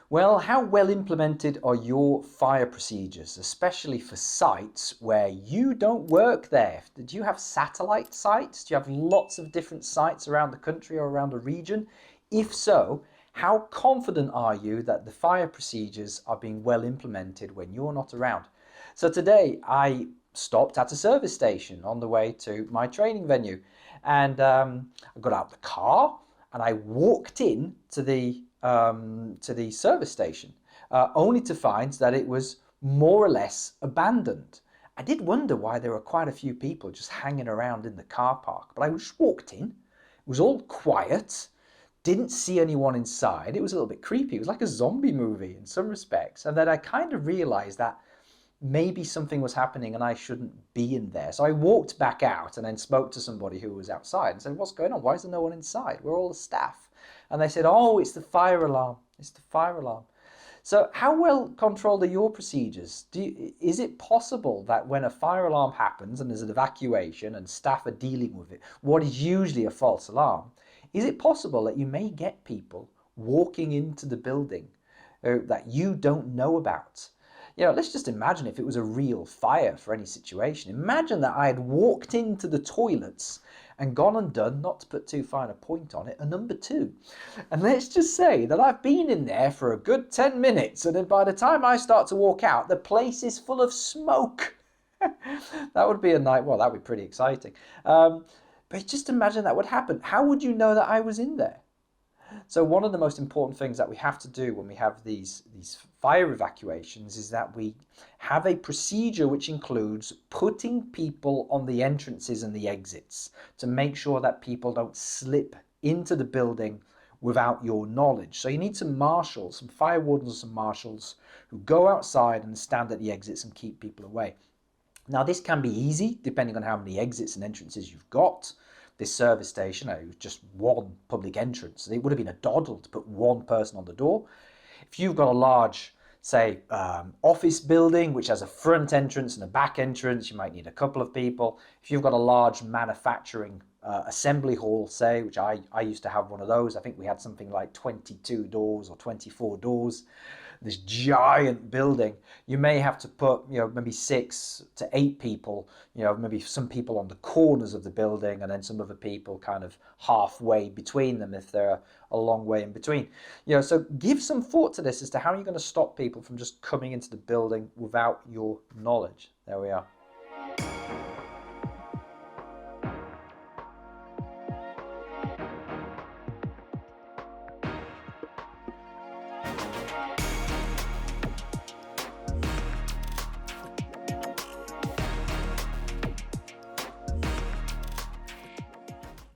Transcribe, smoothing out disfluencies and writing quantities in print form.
Well, how well implemented are your fire procedures, especially for sites where you don't work there? Do you have satellite sites? Do you have lots of different sites around the country or around a region? If so, how confident are you that the fire procedures are being well implemented when you're not around? So today I stopped at a service station on the way to my training venue, and I got out the car and I walked in to the service station, only to find that it was more or less abandoned. I did wonder why there were quite a few people just hanging around in the car park, but I just walked in. It was all quiet, didn't see anyone inside. It was a little bit creepy. It was like a zombie movie in some respects. And then I kind of realized that maybe something was happening and I shouldn't be in there. So I walked back out and then spoke to somebody who was outside and said, "What's going on? Why is there no one inside? We're all the staff." And they said, "Oh, it's the fire alarm. It's the fire alarm." So how well controlled are your procedures? Is it possible that when a fire alarm happens and there's an evacuation and staff are dealing with it, what is usually a false alarm, is it possible that you may get people walking into the building that you don't know about? Let's just imagine if it was a real fire for any situation. Imagine that I had walked into the toilets and gone and done, not to put too fine a point on it, a number 2. And let's just say that I've been in there for a good 10 minutes, and then by the time I start to walk out, the place is full of smoke. That would be a night, well, that would be pretty exciting. But just imagine that would happen. How would you know that I was in there? So one of the most important things that we have to do when we have these fire evacuations is that we have a procedure which includes putting people on the entrances and the exits to make sure that people don't slip into the building without your knowledge. So you need some marshals, some fire wardens or some marshals who go outside and stand at the exits and keep people away. Now this can be easy depending on how many exits and entrances you've got. This service station, it was just one public entrance. It would have been a doddle to put one person on the door. If you've got a large, say, office building which has a front entrance and a back entrance, you might need a couple of people. If you've got a large manufacturing assembly hall, say, which I used to have one of those. I think we had something like 22 doors or 24 doors. This giant building, you may have to put, maybe 6 to 8 people, maybe some people on the corners of the building and then some other people kind of halfway between them if they're a long way in between. So give some thought to this as to how you're going to stop people from just coming into the building without your knowledge. There we are.